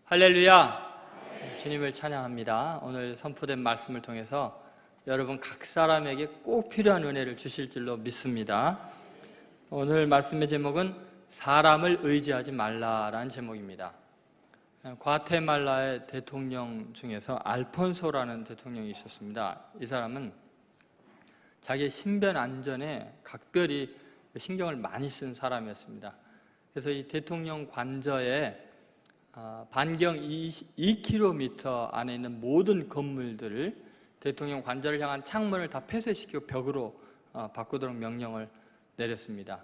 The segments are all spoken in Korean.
할렐루야! 주님을 찬양합니다. 오늘 선포된 말씀을 통해서 여러분 각 사람에게 꼭 필요한 은혜를 주실 줄로 믿습니다. 오늘 말씀의 제목은 사람을 의지하지 말라라는 제목입니다. 과테말라의 대통령 중에서 알폰소라는 대통령이 있었습니다. 이 사람은 자기의 신변 안전에 각별히 신경을 많이 쓴 사람이었습니다. 그래서 이 대통령 관저에 반경 2km 안에 있는 모든 건물들을 대통령 관저를 향한 창문을 다 폐쇄시키고 벽으로 바꾸도록 명령을 내렸습니다.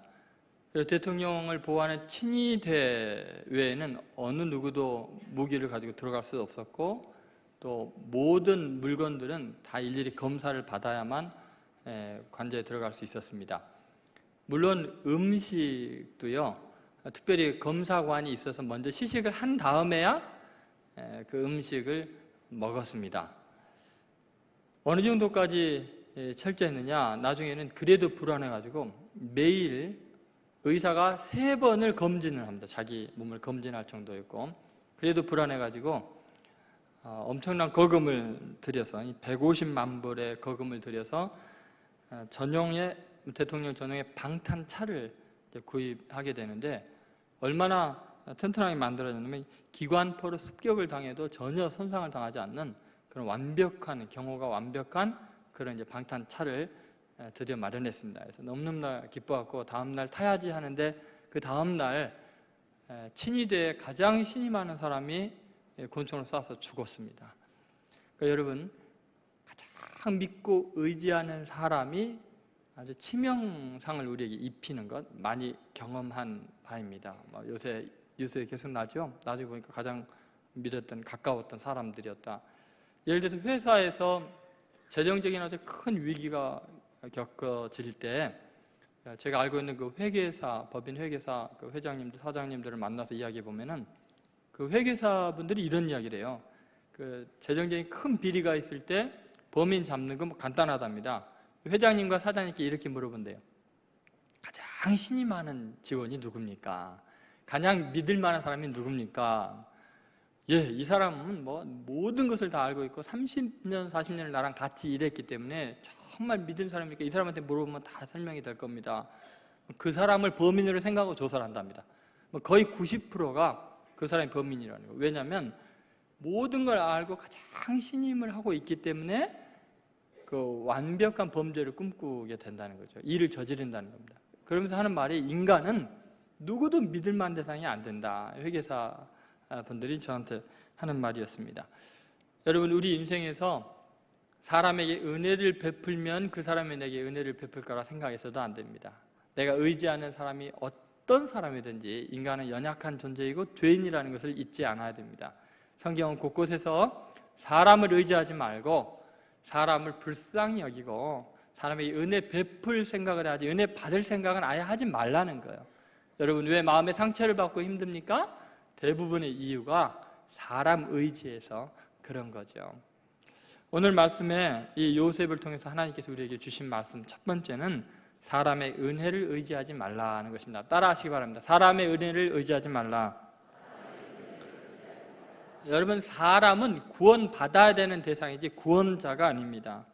그래서 대통령을 보호하는 친위대 외에는 어느 누구도 무기를 가지고 들어갈 수 없었고, 또 모든 물건들은 다 일일이 검사를 받아야만 관저에 들어갈 수 있었습니다. 물론 음식도요, 특별히 검사관이 있어서 먼저 시식을 한 다음에야 그 음식을 먹었습니다. 어느 정도까지 철저했느냐, 나중에는 그래도 불안해가지고 매일 의사가 3번을 검진을 합니다. 자기 몸을 검진할 정도였고, 그래도 불안해가지고 엄청난 거금을 들여서 150만 불의 거금을 들여서 대통령 전용의 방탄차를 구입하게 되는데, 얼마나 튼튼하게 만들어졌냐면 기관포로 습격을 당해도 전혀 손상을 당하지 않는 그런 완벽한, 경호가 완벽한 그런 이제 방탄차를 드디어 마련했습니다. 그래서 너무너무 기뻐갖고 다음날 타야지 하는데, 그 다음날 친위대에 가장 신이 많은 사람이 권총을 쏴서 죽었습니다. 그러니까 여러분, 가장 믿고 의지하는 사람이 아주 치명상을 우리에게 입히는 것 많이 경험한 바입니다. 요새 뉴스에 계속 나죠. 나중에 보니까 가장 믿었던, 가까웠던 사람들이었다. 예를 들어서 회사에서 재정적인 아주 큰 위기가 겪어질 때, 제가 알고 있는 그 회계사, 법인 회계사 그 회장님들, 사장님들을 만나서 이야기해 보면은 그 회계사분들이 이런 이야기를 해요. 그 재정적인 큰 비리가 있을 때 범인 잡는 건 간단하답니다. 회장님과 사장님께 이렇게 물어본대요. 가장 신이 많은 직원이 누굽니까? 가장 믿을 만한 사람이 누굽니까? 이 사람은 모든 것을 다 알고 있고 30년, 40년을 나랑 같이 일했기 때문에 정말 믿을 사람이니까 이 사람한테 물어보면 다 설명이 될 겁니다. 그 사람을 범인으로 생각하고 조사를 한답니다. 거의 90%가 그 사람이 범인이라는 거예요. 왜냐하면 모든 걸 알고 가장 신임을 하고 있기 때문에 그 완벽한 범죄를 꿈꾸게 된다는 거죠. 일을 저지른다는 겁니다. 그러면서 하는 말이, 인간은 누구도 믿을 만한 대상이 안 된다. 회계사 분들이 저한테 하는 말이었습니다. 여러분, 우리 인생에서 사람에게 은혜를 베풀면 그 사람이 내게 은혜를 베풀 거라 생각해서도 안 됩니다. 내가 의지하는 사람이 어떤 사람이든지 인간은 연약한 존재이고 죄인이라는 것을 잊지 않아야 됩니다. 성경은 곳곳에서 사람을 의지하지 말고 사람을 불쌍히 여기고 사람에게 은혜 베풀 생각을 해야지, 은혜 받을 생각은 아예 하지 말라는 거예요. 여러분, 왜 마음의 상처를 받고 힘듭니까? 대부분의 이유가 사람 의지에서 그런 거죠. 오늘 말씀에 이 요셉을 통해서 하나님께서 우리에게 주신 말씀, 첫 번째는 사람의 은혜를 의지하지 말라는 것입니다. 따라하시기 바랍니다. 사람의 은혜를 의지하지 말라. 여러분, 사람은 구원받아야 되는 대상이지 구원자가 아닙니다.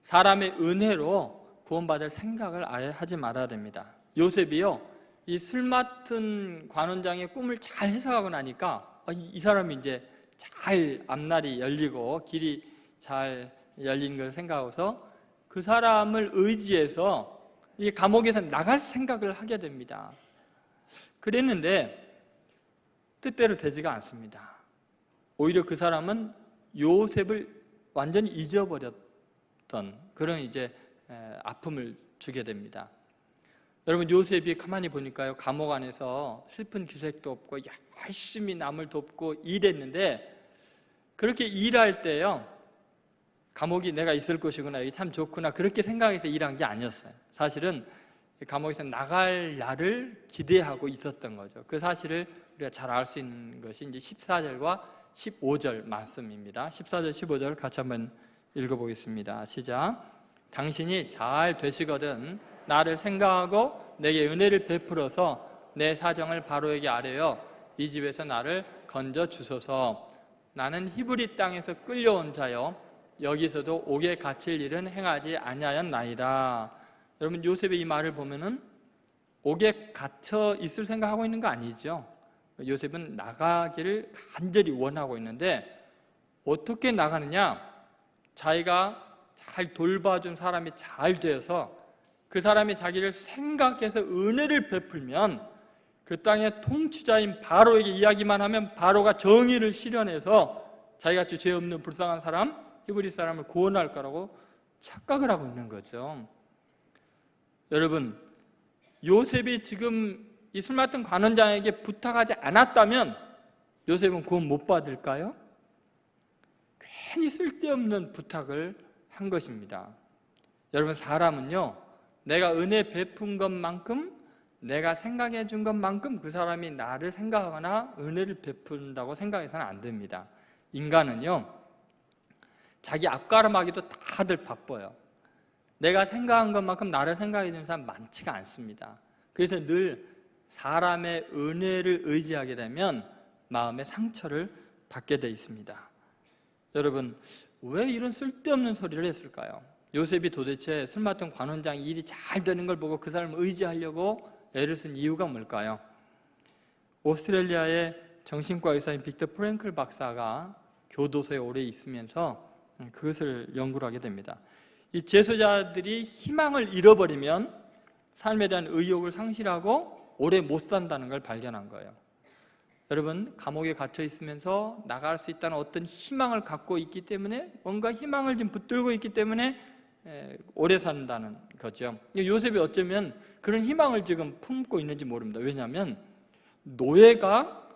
사람의 은혜로 구원받을 생각을 아예 하지 말아야 됩니다. 요셉이요, 이 술 맡은 관원장의 꿈을 잘 해석하고 나니까 이 사람이 이제 잘 앞날이 열리고 길이 잘 열리는 걸 생각하고서 그 사람을 의지해서 이 감옥에서 나갈 생각을 하게 됩니다. 그랬는데 뜻대로 되지가 않습니다. 오히려 그 사람은 요셉을 완전히 잊어버렸던 그런 이제 아픔을 주게 됩니다. 여러분, 요셉이 가만히 보니까요, 감옥 안에서 슬픈 기색도 없고 열심히 남을 돕고 일했는데, 그렇게 일할 때요, 감옥이 내가 있을 곳이구나, 이게 참 좋구나, 그렇게 생각해서 일한 게 아니었어요. 사실은 감옥에서 나갈 날을 기대하고 있었던 거죠. 그 사실을 우리가 잘 알 수 있는 것이 이제 14절과 15절 말씀입니다. 14절, 15절 같이 한번 읽어보겠습니다. 시작. 당신이 잘 되시거든 나를 생각하고 내게 은혜를 베풀어서 내 사정을 바로에게 아뢰어 이 집에서 나를 건져 주소서. 나는 히브리 땅에서 끌려온 자여 여기서도 옥에 갇힐 일은 행하지 아니하였나이다. 여러분, 요셉의 이 말을 보면은 옥에 갇혀 있을 생각하고 있는 거 아니죠. 요셉은 나가기를 간절히 원하고 있는데 어떻게 나가느냐? 자기가 잘 돌봐준 사람이 잘 되어서 그 사람이 자기를 생각해서 은혜를 베풀면 그 땅의 통치자인 바로에게 이야기만 하면 바로가 정의를 실현해서 자기같이 죄 없는 불쌍한 사람, 히브리 사람을 구원할 거라고 착각을 하고 있는 거죠. 여러분, 요셉이 지금 이 술 맡은 관원장에게 부탁하지 않았다면 요셉은 구원 못 받을까요? 괜히 쓸데없는 부탁을 한 것입니다. 여러분, 사람은요, 내가 은혜 베푼 것만큼, 내가 생각해 준 것만큼 그 사람이 나를 생각하거나 은혜를 베푼다고 생각해서는 안 됩니다. 인간은요, 자기 앞가름하기도 다들 바빠요. 내가 생각한 것만큼 나를 생각해 주는 사람 많지가 않습니다. 그래서 늘 사람의 은혜를 의지하게 되면 마음의 상처를 받게 돼 있습니다. 여러분, 왜 이런 쓸데없는 소리를 했을까요? 요셉이 도대체 술 맡은 관원장이 일이 잘 되는 걸 보고 그 사람을 의지하려고 애를 쓴 이유가 뭘까요? 오스트레일리아의 정신과 의사인 빅터 프랭클 박사가 교도소에 오래 있으면서 그것을 연구를 하게 됩니다. 이 재소자들이 희망을 잃어버리면 삶에 대한 의욕을 상실하고 오래 못 산다는 걸 발견한 거예요. 여러분, 감옥에 갇혀 있으면서 나갈 수 있다는 어떤 희망을 갖고 있기 때문에, 뭔가 희망을 좀 붙들고 있기 때문에 오래 산다는 거죠. 요셉이 어쩌면 그런 희망을 지금 품고 있는지 모릅니다. 왜냐하면 노예가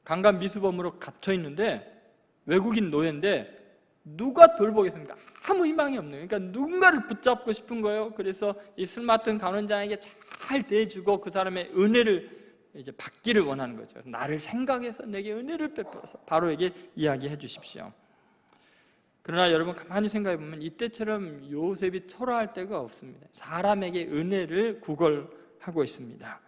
강간 미수범으로 갇혀 있는데, 외국인 노예인데 누가 돌보겠습니까? 아무 희망이 없네요. 그러니까 누군가를 붙잡고 싶은 거예요. 그래서 이 술 맡은 간원장에게 잘 대해주고 그 사람의 은혜를 이제 받기를 원하는 거죠. 나를 생각해서 내게 은혜를 베풀어서 바로에게 이야기해 주십시오. 그러나 여러분, 가만히 생각해 보면 이때처럼 요셉이 초라할 때가 없습니다. 사람에게 은혜를 구걸하고 있습니다.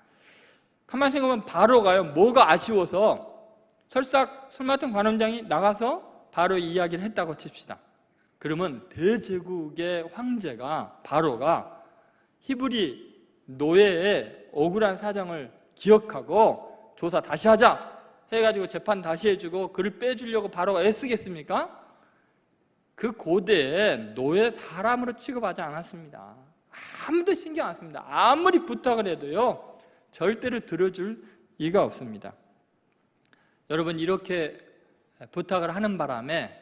가만히 생각하면 바로가요, 뭐가 아쉬워서 설사 술 맡은 관원장이 나가서 바로 이야기를 했다고 칩시다. 그러면 대제국의 황제가, 바로가 히브리 노예의 억울한 사정을 기억하고 조사 다시 하자 해가지고 재판 다시 해주고 그를 빼주려고 바로가 애쓰겠습니까? 그 고대에 노예 사람으로 취급하지 않았습니다. 아무도 신경 안 씁니다. 아무리 부탁을 해도요, 절대로 들어줄 이가 없습니다. 여러분, 이렇게 부탁을 하는 바람에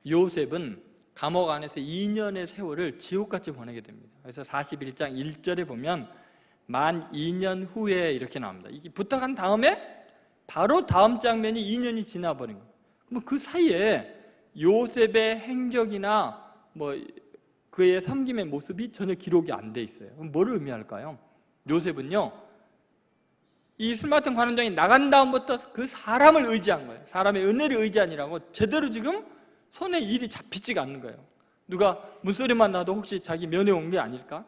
요셉은 감옥 안에서 2년의 세월을 지옥같이 보내게 됩니다. 그래서 41장 1절에 보면 만 2년 후에 이렇게 나옵니다. 이게 부탁한 다음에 바로 다음 장면이 2년이 지나버린 거예요. 그럼 그 사이에 요셉의 행적이나 그의 섬김의 모습이 전혀 기록이 안 돼 있어요. 그럼 뭐를 의미할까요? 요셉은요, 이 술 맡은 관원장이 나간 다음부터 그 사람을 의지한 거예요. 사람의 은혜를 의지하니라고 제대로 지금 손에 일이 잡히지가 않는 거예요. 누가 문소리만 나도 혹시 자기 면회 온 게 아닐까?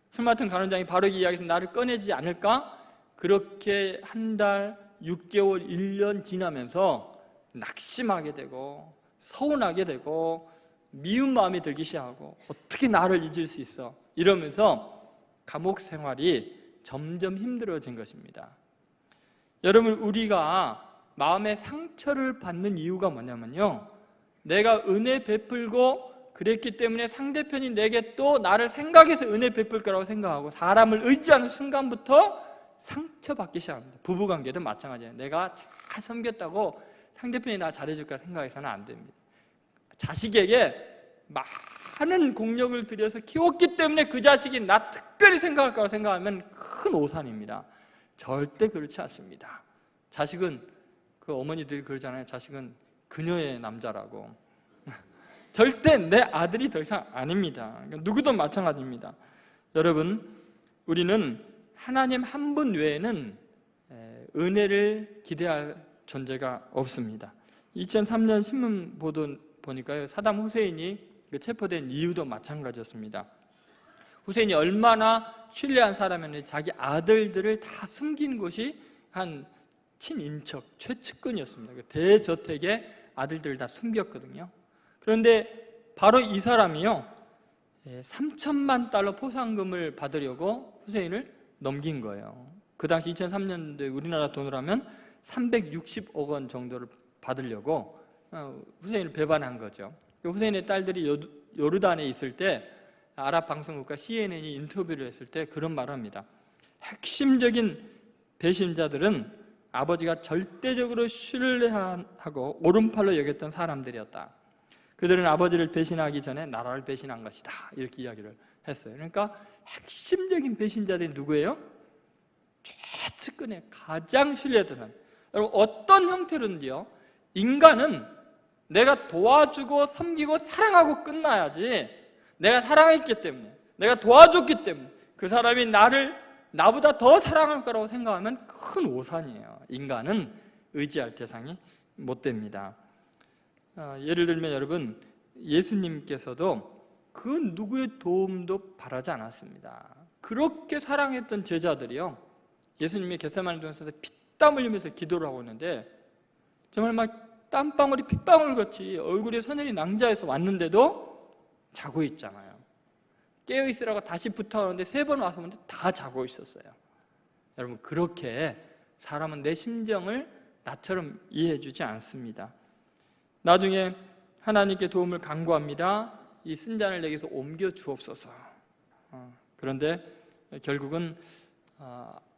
술 맡은 관원장이 바로 이야기해서 나를 꺼내지 않을까? 그렇게 한 달, 6개월, 1년 지나면서 낙심하게 되고 서운하게 되고 미운 마음이 들기 시작하고 어떻게 나를 잊을 수 있어? 이러면서 감옥 생활이 점점 힘들어진 것입니다. 여러분, 우리가 마음의 상처를 받는 이유가 뭐냐면요, 내가 은혜 베풀고 그랬기 때문에 상대편이 내게 또 나를 생각해서 은혜 베풀 거라고 생각하고 사람을 의지하는 순간부터 상처받기 시작합니다. 부부관계도 마찬가지예요. 내가 잘 섬겼다고 상대편이 나 잘해줄 거라 생각해서는 안 됩니다. 자식에게 많은 공력을 들여서 키웠기 때문에 그 자식이 나 특별히 생각할 거라고 생각하면 큰 오산입니다. 절대 그렇지 않습니다. 자식은, 그 어머니들이 그러잖아요. 자식은 그녀의 남자라고. 절대 내 아들이 더 이상 아닙니다. 누구도 마찬가지입니다. 여러분, 우리는 하나님 한 분 외에는 은혜를 기대할 존재가 없습니다. 2003년 신문 보도 보니까요, 사담 후세인이 체포된 이유도 마찬가지였습니다. 후세인이 얼마나 신뢰한 사람이었는지 자기 아들들을 다 숨긴 곳이 한 친인척, 최측근이었습니다. 그 대저택의 아들들 다 숨겼거든요. 그런데 바로 이 사람이요, 3천만 달러 포상금을 받으려고 후세인을 넘긴 거예요. 그 당시 2003년도에 우리나라 돈으로 하면 360억 원 정도를 받으려고 후세인을 배반한 거죠. 후세인의 딸들이 요르단에 있을 때 아랍 방송국과 CNN이 인터뷰를 했을 때 그런 말을 합니다. 핵심적인 배신자들은 아버지가 절대적으로 신뢰하고 오른팔로 여겼던 사람들이었다. 그들은 아버지를 배신하기 전에 나라를 배신한 것이다. 이렇게 이야기를 했어요. 그러니까 핵심적인 배신자들이 누구예요? 최측근에 가장 신뢰했던 사람. 여러분, 어떤 형태로든지요, 인간은 내가 도와주고 섬기고 사랑하고 끝나야지, 내가 사랑했기 때문에, 내가 도와줬기 때문에 그 사람이 나보다 더 사랑할 거라고 생각하면 큰 오산이에요. 인간은 의지할 대상이 못 됩니다. 예를 들면 여러분, 예수님께서도 그 누구의 도움도 바라지 않았습니다. 그렇게 사랑했던 제자들이요, 예수님이 겟세마네 동산에서 피땀 흘리면서 기도를 하고 있는데 정말 막 땀방울이 핏방울 같이 얼굴에 서늘이 낭자해서 왔는데도 자고 있잖아요. 깨어있으라고 다시 부탁하는데 3번 와서 보는데 다 자고 있었어요. 여러분, 그렇게 사람은 내 심정을 나처럼 이해해 주지 않습니다. 나중에 하나님께 도움을 간구합니다. 이 쓴 잔을 내게서 옮겨 주옵소서. 그런데 결국은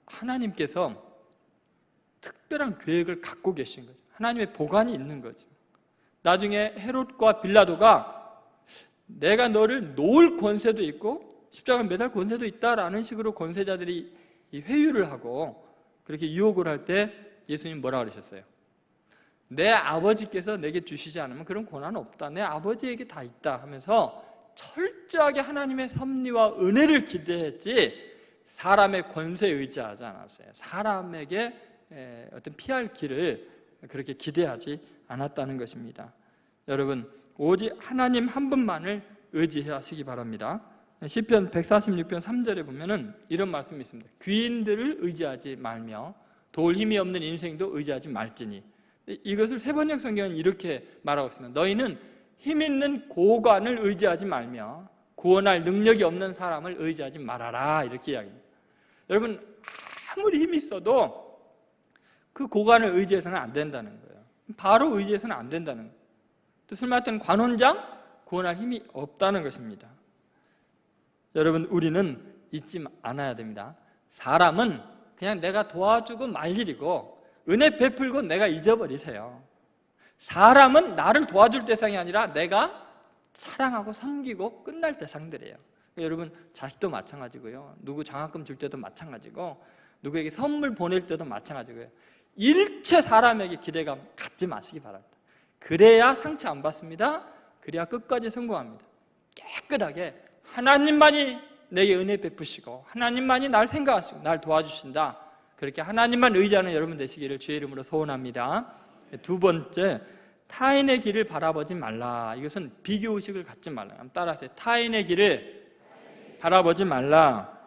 하나님께서 특별한 계획을 갖고 계신 거죠. 하나님의 보관이 있는 거죠. 나중에 헤롯과 빌라도가 내가 너를 놓을 권세도 있고 십자가에 매달 권세도 있다라는 식으로 권세자들이 회유를 하고 그렇게 유혹을 할 때 예수님 뭐라 그러셨어요? 내 아버지께서 내게 주시지 않으면 그런 고난은 없다. 내 아버지에게 다 있다 하면서 철저하게 하나님의 섭리와 은혜를 기대했지 사람의 권세에 의지하지 않았어요. 사람에게 어떤 피할 길을 그렇게 기대하지 않았다는 것입니다. 여러분, 오직 하나님 한 분만을 의지하시기 바랍니다. 시편 146편 3절에 보면은 이런 말씀이 있습니다. 귀인들을 의지하지 말며 도울 힘이 없는 인생도 의지하지 말지니. 이것을 세번역 성경은 이렇게 말하고 있습니다. 너희는 힘 있는 고관을 의지하지 말며 구원할 능력이 없는 사람을 의지하지 말아라. 이렇게 이야기합니다. 여러분, 아무리 힘이 있어도 그 고관을 의지해서는 안 된다는 거예요. 바로 의지해서는 안 된다는 거예요. 또 술 맡은 관원장 구원할 힘이 없다는 것입니다. 여러분, 우리는 잊지 않아야 됩니다. 사람은 그냥 내가 도와주고 말 일이고 은혜 베풀고 내가 잊어버리세요. 사람은 나를 도와줄 대상이 아니라 내가 사랑하고 섬기고 끝날 대상들이에요. 여러분, 자식도 마찬가지고요, 누구 장학금 줄 때도 마찬가지고 누구에게 선물 보낼 때도 마찬가지고요. 일체 사람에게 기대감 갖지 마시기 바랍니다. 그래야 상처 안 받습니다. 그래야 끝까지 성공합니다. 깨끗하게 하나님만이 내게 은혜 베푸시고 하나님만이 날 생각하시고 날 도와주신다, 그렇게 하나님만 의지하는 여러분 되시기를 주의 이름으로 소원합니다. 두 번째, 타인의 길을 바라보지 말라. 이것은 비교의식을 갖지 말라. 한번 따라하세요. 타인의 길을 바라보지 말라.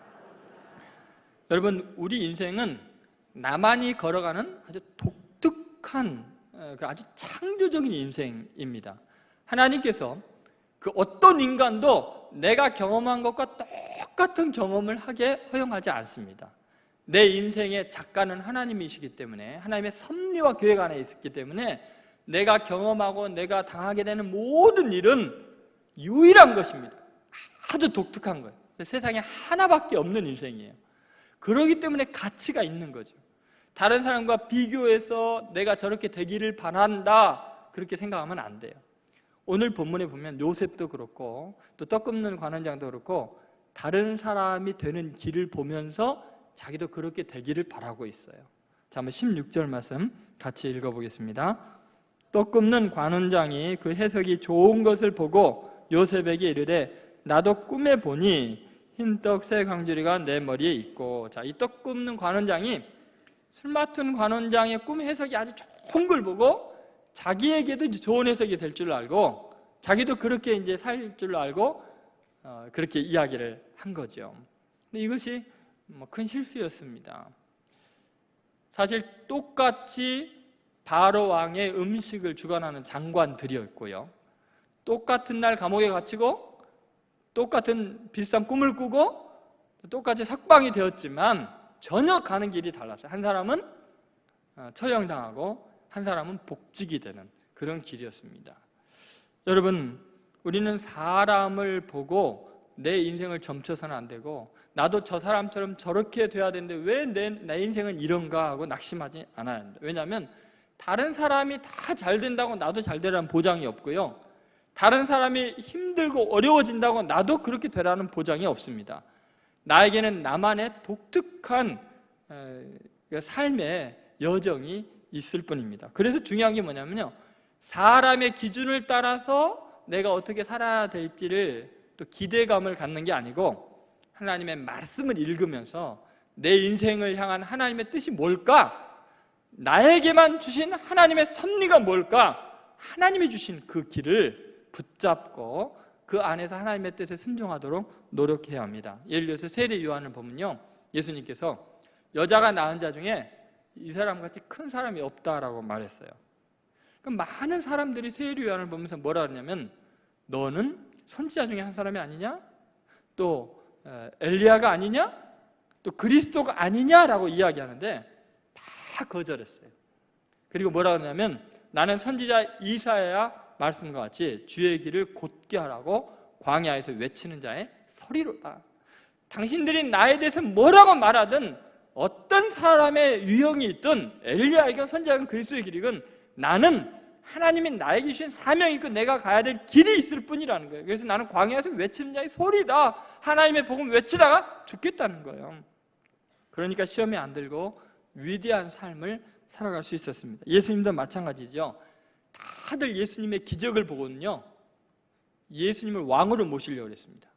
여러분, 우리 인생은 나만이 걸어가는 아주 독특한, 아주 창조적인 인생입니다. 하나님께서 그 어떤 인간도 내가 경험한 것과 똑같은 경험을 하게 허용하지 않습니다. 내 인생의 작가는 하나님이시기 때문에, 하나님의 섭리와 계획 안에 있기 때문에 내가 경험하고 내가 당하게 되는 모든 일은 유일한 것입니다. 아주 독특한 거예요. 세상에 하나밖에 없는 인생이에요. 그렇기 때문에 가치가 있는 거죠. 다른 사람과 비교해서 내가 저렇게 되기를 바란다, 그렇게 생각하면 안 돼요. 오늘 본문에 보면 요셉도 그렇고 또 떡 굽는 관원장도 그렇고 다른 사람이 되는 길을 보면서 자기도 그렇게 되기를 바라고 있어요. 자, 한번 16절 말씀 같이 읽어보겠습니다. 떡 굽는 관원장이 그 해석이 좋은 것을 보고 요셉에게 이르되 나도 꿈에 보니 흰떡 세 광주리가 내 머리에 있고. 자, 이 떡 굽는 관원장이 술 맡은 관원장의 꿈 해석이 아주 좋은 걸 보고 자기에게도 좋은 해석이 될 줄 알고 자기도 그렇게 이제 살 줄 알고 그렇게 이야기를 한 거죠. 근데 이것이 큰 실수였습니다. 사실 똑같이 바로 왕의 음식을 주관하는 장관들이었고요. 똑같은 날 감옥에 갇히고 똑같은 비싼 꿈을 꾸고 똑같이 석방이 되었지만 전혀 가는 길이 달랐어요. 한 사람은 처형당하고 한 사람은 복직이 되는 그런 길이었습니다. 여러분, 우리는 사람을 보고 내 인생을 점쳐서는 안 되고 나도 저 사람처럼 저렇게 돼야 되는데 왜 내 인생은 이런가 하고 낙심하지 않아야 합니다. 왜냐하면 다른 사람이 다 잘 된다고 나도 잘 되라는 보장이 없고요. 다른 사람이 힘들고 어려워진다고 나도 그렇게 되라는 보장이 없습니다. 나에게는 나만의 독특한 삶의 여정이 있을 뿐입니다. 그래서 중요한 게 뭐냐면요, 사람의 기준을 따라서 내가 어떻게 살아야 될지를 또 기대감을 갖는 게 아니고 하나님의 말씀을 읽으면서 내 인생을 향한 하나님의 뜻이 뭘까? 나에게만 주신 하나님의 섭리가 뭘까? 하나님이 주신 그 길을 붙잡고 그 안에서 하나님의 뜻에 순종하도록 노력해야 합니다. 예를 들어서 세례 요한을 보면요, 예수님께서 여자가 낳은 자 중에 이 사람같이 큰 사람이 없다라고 말했어요. 그럼 많은 사람들이 세례 요한을 보면서 뭐라 하냐면 너는 선지자 중에 한 사람이 아니냐? 또 엘리야가 아니냐? 또 그리스도가 아니냐라고 이야기하는데 다 거절했어요. 그리고 뭐라 하냐면 나는 선지자 이사야 말씀과 같이 주의 길을 곧게 하라고 광야에서 외치는 자의 소리로다. 당신들이 나에 대해서 뭐라고 말하든 어떤 사람의 유형이 있든 엘리야이건 선지자건 그리스도의 길이건 나는 하나님이 나에게 주신 사명이 있고 내가 가야 될 길이 있을 뿐이라는 거예요. 그래서 나는 광야에서 외치는 자의 소리다. 하나님의 복음 외치다가 죽겠다는 거예요. 그러니까 시험에 안 들고 위대한 삶을 살아갈 수 있었습니다. 예수님도 마찬가지죠. 다들 예수님의 기적을 보고는요, 예수님을 왕으로 모시려고 했습니다.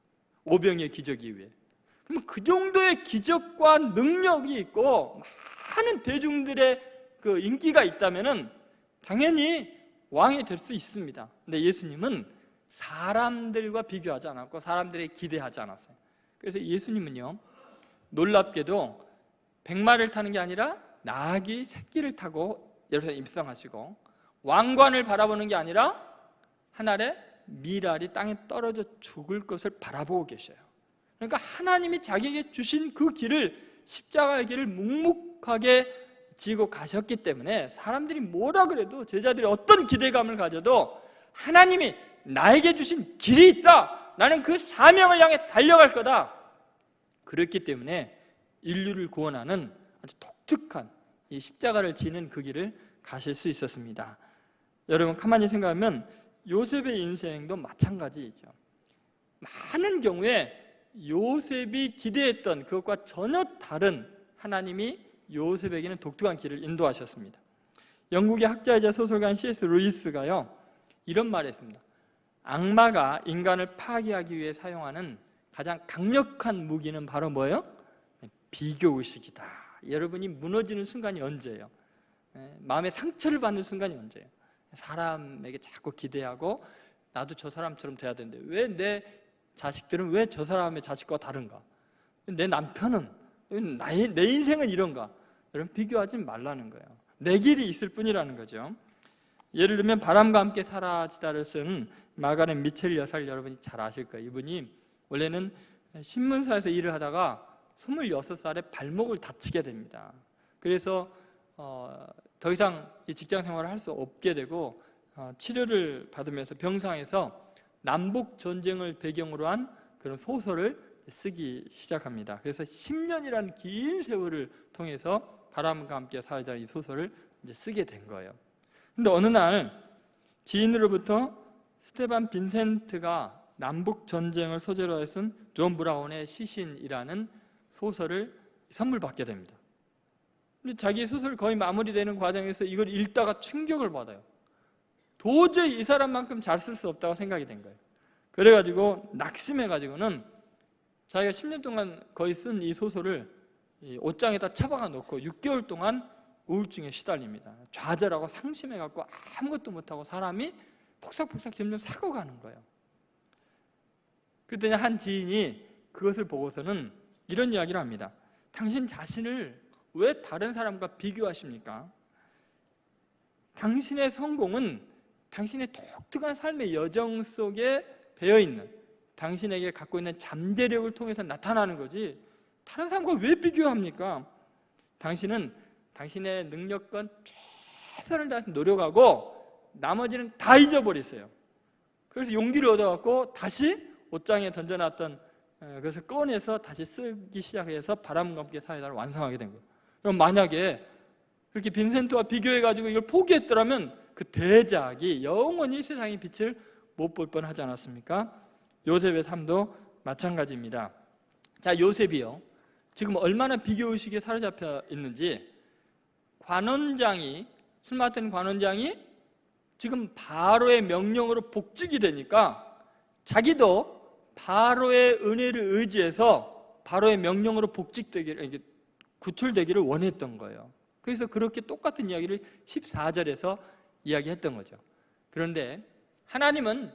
오병이의 기적 이후에. 그러면 그 정도의 기적과 능력이 있고 많은 대중들의 그 인기가 있다면은 당연히 왕이 될 수 있습니다. 근데 예수님은 사람들과 비교하지 않았고 사람들의 기대하지 않았어요. 그래서 예수님은요, 놀랍게도 백마를 타는 게 아니라 나귀 새끼를 타고 예루살렘 입성하시고 왕관을 바라보는 게 아니라 하늘에 미랄이 땅에 떨어져 죽을 것을 바라보고 계셔요. 그러니까 하나님이 자기에게 주신 그 길을, 십자가의 길을 묵묵하게 지고 가셨기 때문에 사람들이 뭐라 그래도, 제자들이 어떤 기대감을 가져도 하나님이 나에게 주신 길이 있다, 나는 그 사명을 향해 달려갈 거다, 그렇기 때문에 인류를 구원하는 아주 독특한 이 십자가를 지는 그 길을 가실 수 있었습니다. 여러분, 가만히 생각하면 요셉의 인생도 마찬가지이죠. 많은 경우에 요셉이 기대했던 그것과 전혀 다른 하나님이 요셉에게는 독특한 길을 인도하셨습니다. 영국의 학자이자 소설가인 C.S. 루이스가요, 이런 말을 했습니다. 악마가 인간을 파괴하기 위해 사용하는 가장 강력한 무기는 바로 뭐예요? 비교의식이다. 여러분이 무너지는 순간이 언제예요? 마음의 상처를 받는 순간이 언제예요? 사람에게 자꾸 기대하고 나도 저 사람처럼 돼야 되는데 왜 내 자식들은 왜 저 사람의 자식과 다른가? 내 남편은, 내 인생은 이런가? 여러분, 비교하지 말라는 거예요. 내 길이 있을 뿐이라는 거죠. 예를 들면 바람과 함께 사라지다를 쓴 마가렛 미첼 여사를 여러분이 잘 아실 거예요. 이분이 원래는 신문사에서 일을 하다가 26살에 발목을 다치게 됩니다. 그래서 더 이상 이 직장 생활을 할 수 없게 되고 치료를 받으면서 병상에서 남북 전쟁을 배경으로 한 그런 소설을 쓰기 시작합니다. 그래서 10년이라는 긴 세월을 통해서 바람과 함께 사라지다는 이 소설을 이제 쓰게 된 거예요. 근데 어느 날 지인으로부터 스테반 빈센트가 남북 전쟁을 소재로 쓴 존 브라운의 시신이라는 소설을 선물 받게 됩니다. 근데 자기 소설 거의 마무리되는 과정에서 이걸 읽다가 충격을 받아요. 도저히 이 사람만큼 잘 쓸 수 없다고 생각이 된 거예요. 그래가지고 낙심해가지고는 자기가 10년 동안 거의 쓴 이 소설을 옷장에다 처박아 놓고 6개월 동안 우울증에 시달립니다. 좌절하고 상심해갖고 아무것도 못하고 사람이 폭삭폭삭 점점 삭어가는 거예요. 그랬더니 한 지인이 그것을 보고서는 이런 이야기를 합니다. 당신 자신을 왜 다른 사람과 비교하십니까? 당신의 성공은 당신의 독특한 삶의 여정 속에 배어있는, 당신에게 갖고 있는 잠재력을 통해서 나타나는 거지 다른 사람과 왜 비교합니까? 당신은 당신의 능력과 최선을 다해서 노력하고 나머지는 다 잊어버렸어요. 그래서 용기를 얻어갖고 다시 옷장에 던져놨던 그것을 꺼내서 다시 쓰기 시작해서 바람과 함께 사회다를 완성하게 된 거예요. 그럼 만약에 그렇게 빈센트와 비교해가지고 이걸 포기했더라면 그 대작이 영원히 세상의 빛을 못 볼 뻔하지 않았습니까? 요셉의 삶도 마찬가지입니다. 자, 요셉이요, 지금 얼마나 비교의식에 사로잡혀 있는지, 술 맡은 관원장이 지금 바로의 명령으로 복직이 되니까 자기도 바로의 은혜를 의지해서 바로의 명령으로 구출되기를 원했던 거예요. 그래서 그렇게 똑같은 이야기를 14절에서 이야기했던 거죠. 그런데 하나님은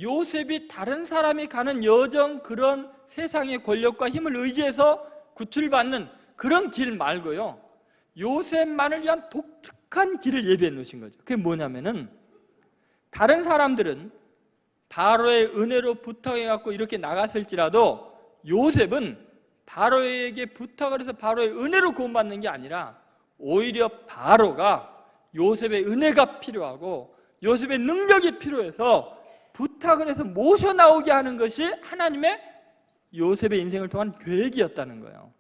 요셉이 다른 사람이 가는 여정, 그런 세상의 권력과 힘을 의지해서 구출받는 그런 길 말고요, 요셉만을 위한 독특한 길을 예비해 놓으신 거죠. 그게 뭐냐면은, 다른 사람들은 바로의 은혜로 부탁해갖고 이렇게 나갔을지라도 요셉은 바로에게 부탁을 해서 바로의 은혜로 구원받는 게 아니라 오히려 바로가 요셉의 은혜가 필요하고 요셉의 능력이 필요해서 부탁을 해서 모셔 나오게 하는 것이 하나님의 요셉의 인생을 통한 계획이었다는 거예요.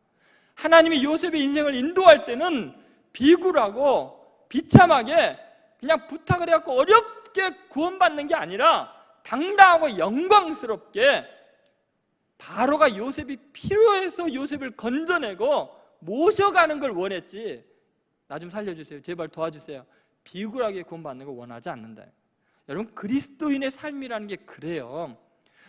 하나님이 요셉의 인생을 인도할 때는 비굴하고 비참하게 그냥 부탁을 해갖고 어렵게 구원받는 게 아니라 당당하고 영광스럽게 바로가 요셉이 필요해서 요셉을 건져내고 모셔가는 걸 원했지, 나 좀 살려주세요, 제발 도와주세요, 비굴하게 구원받는 거 원하지 않는다. 여러분, 그리스도인의 삶이라는 게 그래요.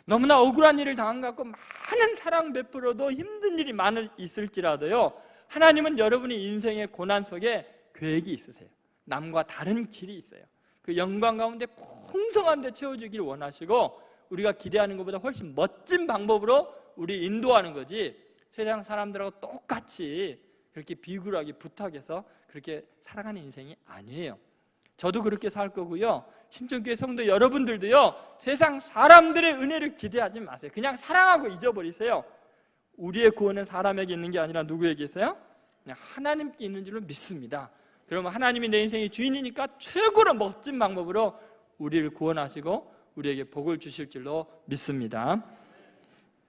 너무나 억울한 일을 당한 것 같고 많은 사랑 베풀어도 힘든 일이 있을지라도요, 하나님은 여러분의 인생의 고난 속에 계획이 있으세요. 남과 다른 길이 있어요. 그 영광 가운데 풍성한 데 채워주기를 원하시고 우리가 기대하는 것보다 훨씬 멋진 방법으로 우리 인도하는 거지, 세상 사람들하고 똑같이 그렇게 비굴하게 부탁해서 그렇게 살아가는 인생이 아니에요. 저도 그렇게 살 거고요, 신천교회 성도 여러분들도요, 세상 사람들의 은혜를 기대하지 마세요. 그냥 사랑하고 잊어버리세요. 우리의 구원은 사람에게 있는 게 아니라 누구에게 있어요? 그냥 하나님께 있는 줄로 믿습니다. 그러면 하나님이 내 인생의 주인이니까 최고로 멋진 방법으로 우리를 구원하시고 우리에게 복을 주실 줄로 믿습니다.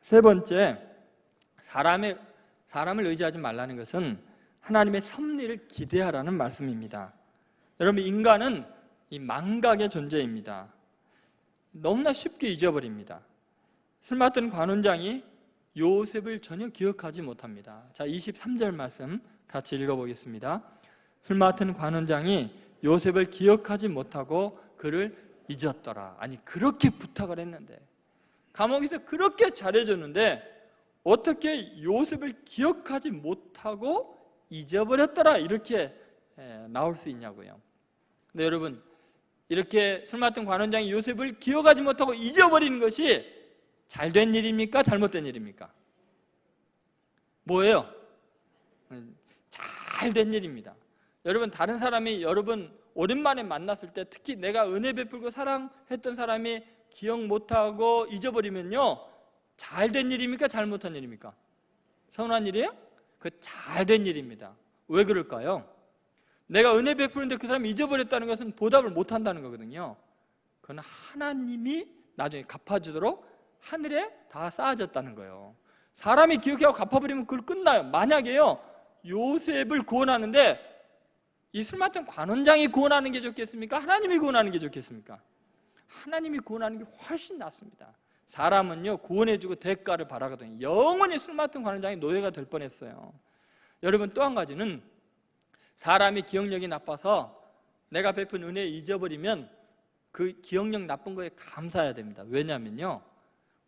세 번째, 사람을 의지하지 말라는 것은 하나님의 섭리를 기대하라는 말씀입니다. 여러분, 인간은 이 망각의 존재입니다. 너무나 쉽게 잊어버립니다. 술 맡은 관원장이 요셉을 전혀 기억하지 못합니다. 자, 23절 말씀 같이 읽어보겠습니다. 술 맡은 관원장이 요셉을 기억하지 못하고 그를 잊었더라. 아니, 그렇게 부탁을 했는데, 감옥에서 그렇게 잘해줬는데 어떻게 요셉을 기억하지 못하고 잊어버렸더라, 이렇게 나올 수 있냐고요. 근데 여러분, 이렇게 술 맡은 관원장이 요셉을 기억하지 못하고 잊어버리는 것이 잘된 일입니까? 잘못된 일입니까? 뭐예요? 잘된 일입니다. 여러분, 다른 사람이 여러분 오랜만에 만났을 때, 특히 내가 은혜 베풀고 사랑했던 사람이 기억 못하고 잊어버리면요, 잘된 일입니까? 잘못한 일입니까? 선한 일이에요? 그 잘된 일입니다. 왜 그럴까요? 내가 은혜 베푸는데 그 사람이 잊어버렸다는 것은 보답을 못한다는 거거든요. 그건 하나님이 나중에 갚아주도록 하늘에 다 쌓아졌다는 거예요. 사람이 기억하고 갚아버리면 그걸 끝나요. 만약에요, 요셉을 구원하는데 이 술 맡은 관원장이 구원하는 게 좋겠습니까? 하나님이 구원하는 게 좋겠습니까? 하나님이 구원하는 게 훨씬 낫습니다. 사람은요, 구원해주고 대가를 바라거든요. 영원히 술 맡은 관원장이 노예가 될 뻔했어요. 여러분, 또 한 가지는, 사람이 기억력이 나빠서 내가 베푼 은혜 잊어버리면 그 기억력 나쁜 거에 감사해야 됩니다. 왜냐면요,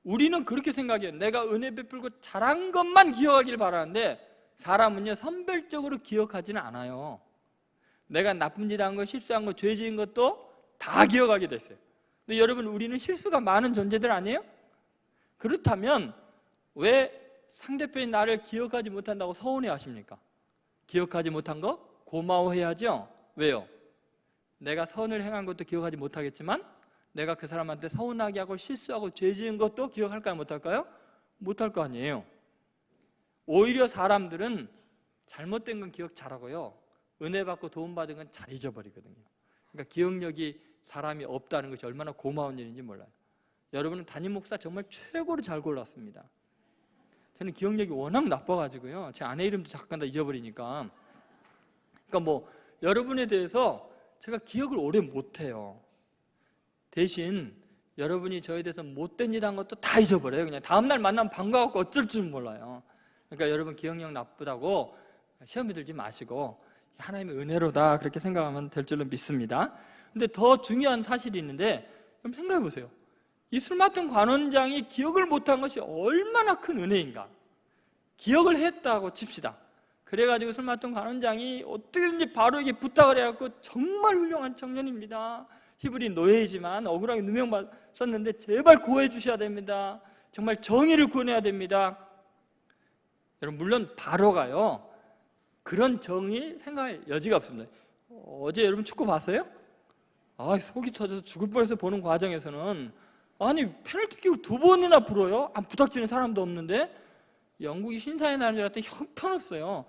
우리는 그렇게 생각해요. 내가 은혜 베풀고 잘한 것만 기억하길 바라는데 사람은요, 선별적으로 기억하지는 않아요. 내가 나쁜 짓 한 거, 실수한 거, 죄 지은 것도 다 기억하게 됐어요. 근데 여러분, 우리는 실수가 많은 존재들 아니에요? 그렇다면 왜 상대편이 나를 기억하지 못한다고 서운해 하십니까? 기억하지 못한 거 고마워해야죠. 왜요? 내가 선을 행한 것도 기억하지 못하겠지만 내가 그 사람한테 서운하게 하고 실수하고 죄 지은 것도 기억할까요? 못할까요? 못할 거 아니에요. 오히려 사람들은 잘못된 건 기억 잘하고요, 은혜 받고 도움 받은 건 잘 잊어버리거든요. 그러니까 기억력이 사람이 없다는 것이 얼마나 고마운 일인지 몰라요. 여러분은 담임 목사 정말 최고로 잘 골랐습니다. 저는 기억력이 워낙 나빠가지고요, 제 아내 이름도 잠깐 다 잊어버리니까. 그러니까 뭐 여러분에 대해서 제가 기억을 오래 못해요. 대신 여러분이 저에 대해서 못된 일 한 것도 다 잊어버려요. 그냥 다음날 만나면 반가워갖고 어쩔 줄 몰라요. 그러니까 여러분 기억력 나쁘다고 시험에 들지 마시고 하나님의 은혜로다 그렇게 생각하면 될 줄로 믿습니다. 근데 더 중요한 사실이 있는데, 그럼 생각해 보세요. 이 술 맡은 관원장이 기억을 못한 것이 얼마나 큰 은혜인가. 기억을 했다고 칩시다. 그래가지고 술 맡은 관원장이 어떻게든지 바로에게 부탁을 해갖고 정말 훌륭한 청년입니다, 히브리 노예이지만 억울하게 누명받았는데 제발 구해 주셔야 됩니다, 정말 정의를 구해내야 됩니다. 여러분 물론 바로가요 그런 정의 생각할 여지가 없습니다. 어제 여러분 축구 봤어요? 속이 터져서 죽을 뻔해서 보는 과정에서는 아니 페널티킥을 2번이나 불어요? 부닥치는 사람도 없는데. 영국이 신사의 나라인 줄 알았더니 형편없어요.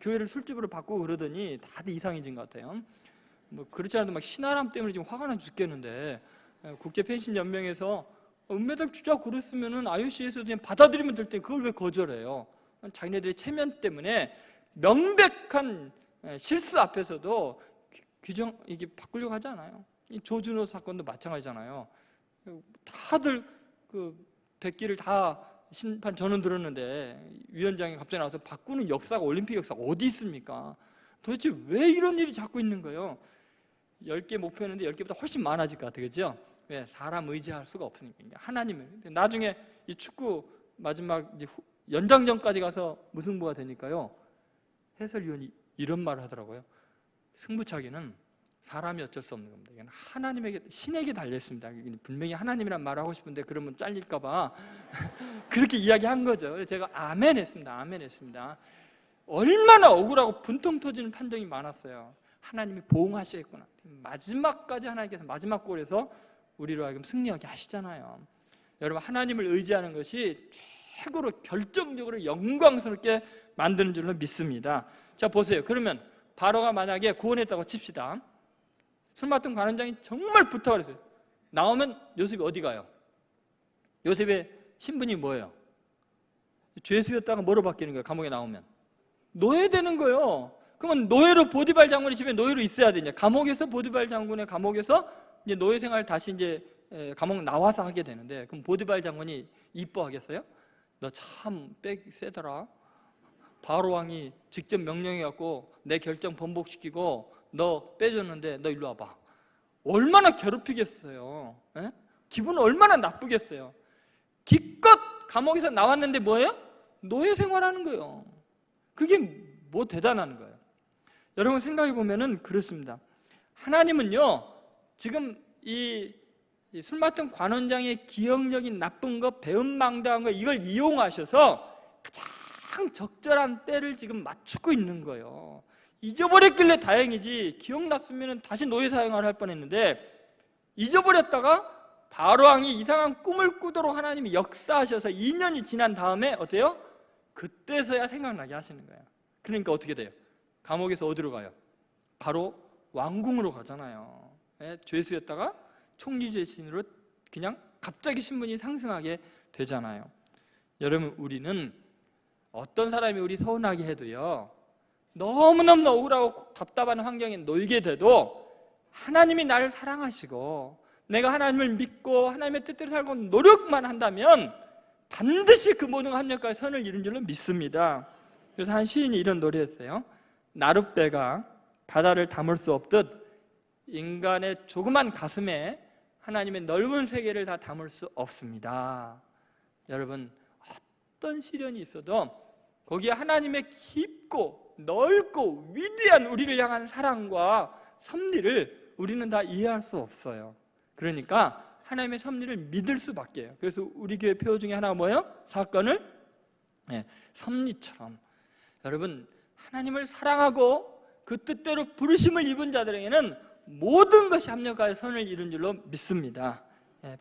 교회를 술집으로 바꾸고 그러더니 다들 이상해진 것 같아요. 뭐 그렇지 않아도 막 신아람 때문에 지금 화가 나 죽겠는데 국제 펜싱 연맹에서 은메달 주자고 그랬으면은 IOC에서 그냥 받아들이면 될 때 그걸 왜 거절해요? 자기네들의 체면 때문에 명백한 실수 앞에서도 규정 이게 바꾸려고 하지 않아요. 이 조준호 사건도 마찬가지잖아요. 다들 그 백기를 다 심판 저는 들었는데 위원장이 갑자기 나와서 바꾸는 역사가, 올림픽 역사가 어디 있습니까? 도대체 왜 이런 일이 자꾸 있는 거예요? 10개 목표였는데 10개보다 훨씬 많아질 것 같아요. 그죠? 왜? 사람 의지할 수가 없으니까. 하나님을. 나중에 이 축구 마지막 연장전까지 가서 무승부가 되니까요, 해설위원이 이런 말을 하더라고요. 승부차기는 사람이 어쩔 수 없는 겁니다. 이건 하나님에게, 신에게 달려있습니다. 분명히 하나님이란 말을 하고 싶은데 그러면 잘릴까 봐 그렇게 이야기한 거죠. 제가 아멘 했습니다. 아멘 했습니다. 얼마나 억울하고 분통 터지는 판정이 많았어요. 하나님이 보응하시겠구나. 마지막까지 하나님께서 마지막 골에서 우리로 하여금 승리하게 하시잖아요. 여러분 하나님을 의지하는 것이 최고로 결정적으로 영광스럽게 만드는 줄로 믿습니다. 자 보세요. 그러면 바로가 만약에 구원했다고 칩시다. 술 맡은 관원장이 정말 부탁을 했어요. 나오면 요셉이 어디 가요? 요셉의 신분이 뭐예요? 죄수였다가 뭐로 바뀌는 거예요? 감옥에 나오면 노예 되는 거예요. 그러면 노예로, 보디발 장군의 집에 노예로 있어야 되냐? 감옥에서 보디발 장군의 감옥에서 이제 노예 생활 다시 이제 감옥 나와서 하게 되는데, 그럼 보디발 장군이 이뻐하겠어요? 너 참 빽 세더라. 바로 왕이 직접 명령해갖고 내 결정 번복시키고 너 빼줬는데 너 일로 와봐. 얼마나 괴롭히겠어요. 에? 기분 얼마나 나쁘겠어요. 기껏 감옥에서 나왔는데 뭐예요? 노예 생활하는 거예요. 그게 뭐 대단한 거예요. 여러분 생각해 보면은 그렇습니다. 하나님은요 지금 이 술 맡은 관원장의 기억력이 나쁜 거, 배은망덕한 거, 이걸 이용하셔서 가장 적절한 때를 지금 맞추고 있는 거예요. 잊어버렸길래 다행이지, 기억났으면 다시 노예 사용을 할 뻔했는데 잊어버렸다가 바로왕이 이상한 꿈을 꾸도록 하나님이 역사하셔서 2년이 지난 다음에 어때요? 그때서야 생각나게 하시는 거예요. 그러니까 어떻게 돼요? 감옥에서 어디로 가요? 바로 왕궁으로 가잖아요. 죄수였다가 총리죄신으로 그냥 갑자기 신분이 상승하게 되잖아요. 여러분 우리는 어떤 사람이 우리 서운하게 해도요, 너무너무 억울하고 답답한 환경에 놓이게 돼도 하나님이 나를 사랑하시고 내가 하나님을 믿고 하나님의 뜻대로 살고 노력만 한다면 반드시 그 모든 합력까지 선을 이룬 줄로 믿습니다. 그래서 한 시인이 이런 노래했어요. 나룻배가 바다를 담을 수 없듯 인간의 조그만 가슴에 하나님의 넓은 세계를 다 담을 수 없습니다. 여러분 어떤 시련이 있어도 거기에 하나님의 깊고 넓고 위대한 우리를 향한 사랑과 섭리를 우리는 다 이해할 수 없어요. 그러니까 하나님의 섭리를 믿을 수밖에 해요. 그래서 우리 교회 표어 중에 하나가 뭐예요? 사건을 섭리처럼. 여러분 하나님을 사랑하고 그 뜻대로 부르심을 입은 자들에게는 모든 것이 합력하여 선을 이룬 줄로 믿습니다.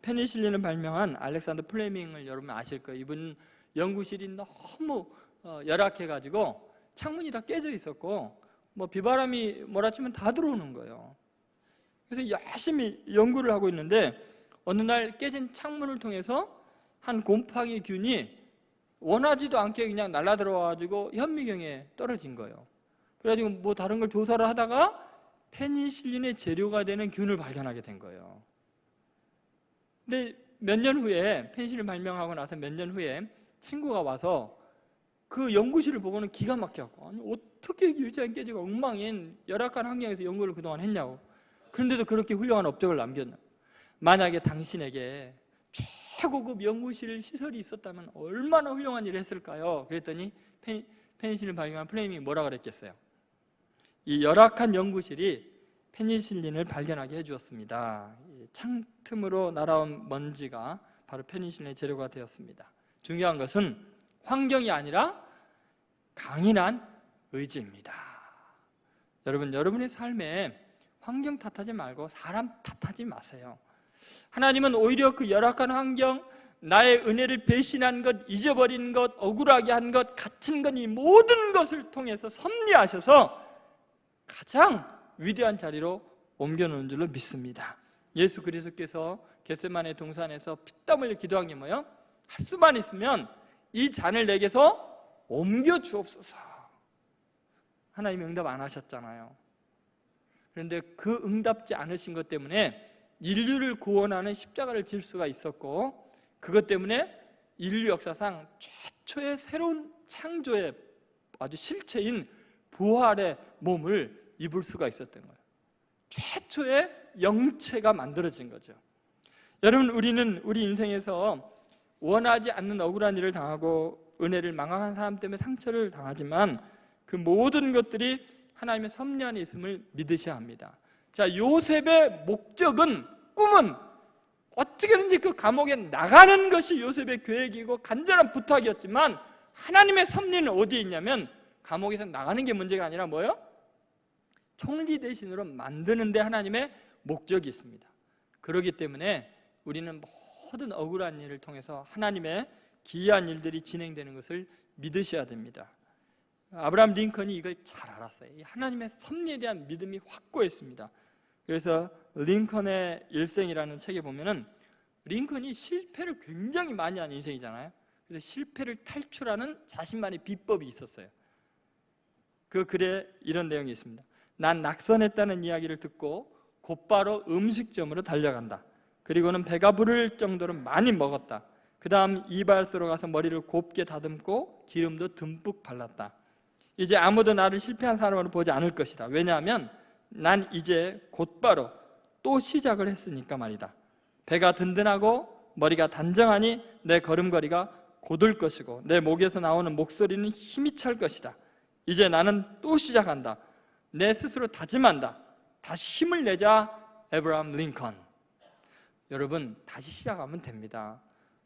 페니실린을 발명한 알렉산더 플레밍을 여러분 아실 거예요. 이분 연구실이 너무 열악해가지고 창문이 다 깨져 있었고 뭐 비바람이 몰아치면 다 들어오는 거예요. 그래서 열심히 연구를 하고 있는데 어느 날 깨진 창문을 통해서 한 곰팡이 균이 원하지도 않게 그냥 날아 들어와가지고 현미경에 떨어진 거예요. 그래가지고 뭐 다른 걸 조사를 하다가 페니실린의 재료가 되는 균을 발견하게 된 거예요. 근데 몇 년 후에 페니실린 발명하고 나서 몇 년 후에 친구가 와서 그 연구실을 보고는 기가 막혀갖고 아니 어떻게 유치원 깨지고 엉망인 열악한 환경에서 연구를 그동안 했냐고. 그런데도 그렇게 훌륭한 업적을 남겼나. 만약에 당신에게 최고급 연구실 시설이 있었다면 얼마나 훌륭한 일을 했을까요? 그랬더니 페니실린 발견한 플레밍이 뭐라 그랬겠어요? 이 열악한 연구실이 페니실린을 발견하게 해주었습니다. 창틈으로 날아온 먼지가 바로 페니실린의 재료가 되었습니다. 중요한 것은 환경이 아니라 강인한 의지입니다. 여러분, 여러분의 삶에 환경 탓하지 말고 사람 탓하지 마세요. 하나님은 오히려 그 열악한 환경, 나의 은혜를 배신한 것, 잊어버린 것, 억울하게 한 것, 갇힌 것, 이 모든 것을 통해서 섭리하셔서 가장 위대한 자리로 옮겨놓은 줄로 믿습니다. 예수 그리스도께서 겟세마네 동산에서 피땀 흘려 기도한 게 뭐예요? 할 수만 있으면 이 잔을 내게서 옮겨 주옵소서. 하나님이 응답 안 하셨잖아요. 그런데 그 응답지 않으신 것 때문에 인류를 구원하는 십자가를 질 수가 있었고, 그것 때문에 인류 역사상 최초의 새로운 창조의 아주 실체인 부활의 몸을 입을 수가 있었던 거예요. 최초의 영체가 만들어진 거죠. 여러분, 우리는 우리 인생에서 원하지 않는 억울한 일을 당하고 은혜를 망각한 사람 때문에 상처를 당하지만 그 모든 것들이 하나님의 섭리 안에 있음을 믿으셔야 합니다. 자, 요셉의 목적은, 꿈은 어떻게든지 그 감옥에 나가는 것이 요셉의 계획이고 간절한 부탁이었지만 하나님의 섭리는 어디에 있냐면 감옥에서 나가는 게 문제가 아니라 뭐예요? 총리 대신으로 만드는 데 하나님의 목적이 있습니다. 그렇기 때문에 우리는 모든 억울한 일을 통해서 하나님의 기이한 일들이 진행되는 것을 믿으셔야 됩니다. 아브라함 링컨이 이걸 잘 알았어요. 하나님의 섭리에 대한 믿음이 확고했습니다. 그래서 링컨의 일생이라는 책에 보면은 링컨이 실패를 굉장히 많이 한 인생이잖아요. 그래서 실패를 탈출하는 자신만의 비법이 있었어요. 그 글에 이런 내용이 있습니다. 난 낙선했다는 이야기를 듣고 곧바로 음식점으로 달려간다. 그리고는 배가 부를 정도로 많이 먹었다. 그 다음 이발소로 가서 머리를 곱게 다듬고 기름도 듬뿍 발랐다. 이제 아무도 나를 실패한 사람으로 보지 않을 것이다. 왜냐하면 난 이제 곧바로 또 시작을 했으니까 말이다. 배가 든든하고 머리가 단정하니 내 걸음걸이가 곧을 것이고 내 목에서 나오는 목소리는 힘이 찰 것이다. 이제 나는 또 시작한다. 내 스스로 다짐한다. 다시 힘을 내자. 에브라함 링컨. 여러분, 다시 시작하면 됩니다.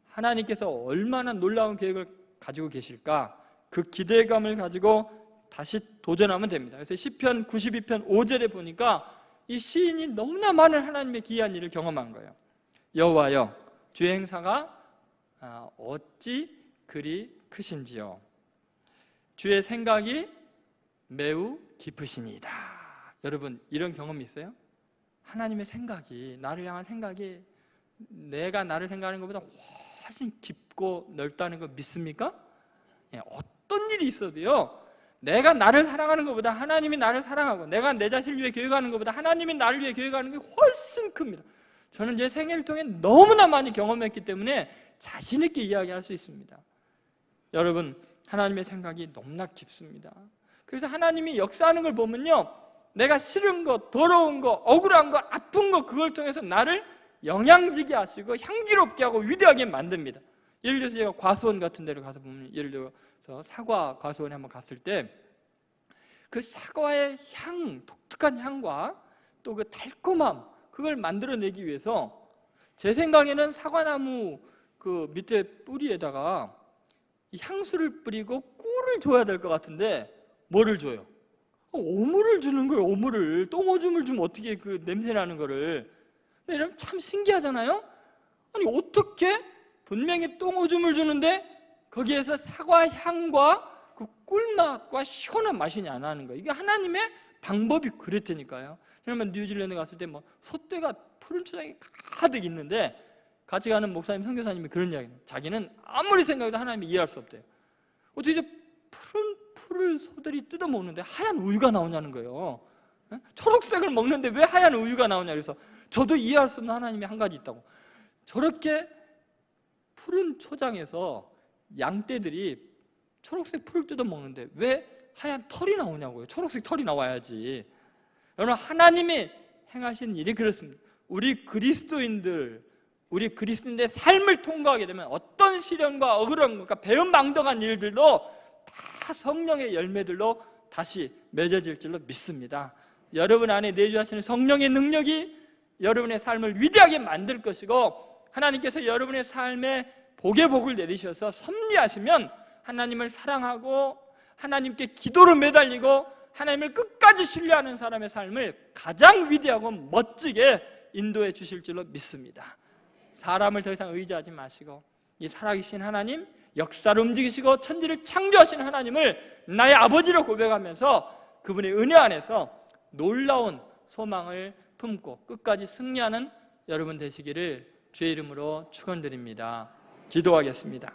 하나님께서 얼마나 놀라운 계획을 가지고 계실까? 그 기대감을 가지고 다시 도전하면 됩니다. 그래서 시편 92편 5절에 보니까 이 시인이 너무나 많은 하나님의 기이한 일을 경험한 거예요. 여호와여, 주의 행사가 어찌 그리 크신지요. 주의 생각이 매우 깊으시니이다. 여러분, 이런 경험이 있어요? 하나님의 생각이, 나를 향한 생각이 내가 나를 생각하는 것보다 훨씬 깊고 넓다는 거 믿습니까? 어떤 일이 있어도요, 내가 나를 사랑하는 것보다 하나님이 나를 사랑하고 내가 내 자신을 위해 계획하는 것보다 하나님이 나를 위해 계획하는 게 훨씬 큽니다. 저는 제 생애를 통해 너무나 많이 경험했기 때문에 자신 있게 이야기할 수 있습니다. 여러분, 하나님의 생각이 너무나 깊습니다. 그래서 하나님이 역사하는 걸 보면요, 내가 싫은 거, 더러운 거, 억울한 거, 아픈 거, 그걸 통해서 나를 영양지게 하시고 향기롭게 하고 위대하게 만듭니다. 예를 들어서 제가 과수원 같은 데를 가서 보면, 예를 들어서 사과 과수원에 한번 갔을 때 그 사과의 향, 독특한 향과 또 그 달콤함, 그걸 만들어내기 위해서 제 생각에는 사과나무 그 밑에 뿌리에다가 향수를 뿌리고 꿀을 줘야 될 것 같은데 뭐를 줘요? 오물을 주는 거예요. 오물을. 똥오줌을 주면 어떻게 그 냄새 나는 거를. 근데 여러분 참 신기하잖아요. 아니 어떻게 분명히 똥오줌을 주는데 거기에서 사과 향과 그 꿀맛과 시원한 맛이 안 나는 거예요. 이게 하나님의 방법이 그랬다니까요. 그러면 뉴질랜드 갔을 때 뭐 소떼가 푸른 초장이 가득 있는데 같이 가는 목사님, 선교사님이 그런 이야기해요. 자기는 아무리 생각해도 하나님이 이해할 수 없대요. 어떻게 푸른 풀을 소들이 뜯어먹는데 하얀 우유가 나오냐는 거예요. 초록색을 먹는데 왜 하얀 우유가 나오냐. 그래서 저도 이해할 수 없는 하나님이 한 가지 있다고. 저렇게 푸른 초장에서 양떼들이 초록색 풀을 뜯어먹는데 왜 하얀 털이 나오냐고요. 초록색 털이 나와야지. 여러분 하나님이 행하시는 일이 그렇습니다. 우리 그리스도인들의 삶을 통과하게 되면 어떤 시련과 억울함과 배은망덕한 일들도 다 성령의 열매들로 다시 맺어질 줄로 믿습니다. 여러분 안에 내주하시는 성령의 능력이 여러분의 삶을 위대하게 만들 것이고 하나님께서 여러분의 삶에 복의 복을 내리셔서 섭리하시면 하나님을 사랑하고 하나님께 기도로 매달리고 하나님을 끝까지 신뢰하는 사람의 삶을 가장 위대하고 멋지게 인도해 주실 줄로 믿습니다. 사람을 더 이상 의지하지 마시고 이 살아계신 하나님, 역사를 움직이시고 천지를 창조하신 하나님을 나의 아버지로 고백하면서 그분의 은혜 안에서 놀라운 소망을 품고 끝까지 승리하는 여러분 되시기를 주의 이름으로 축원드립니다. 기도하겠습니다.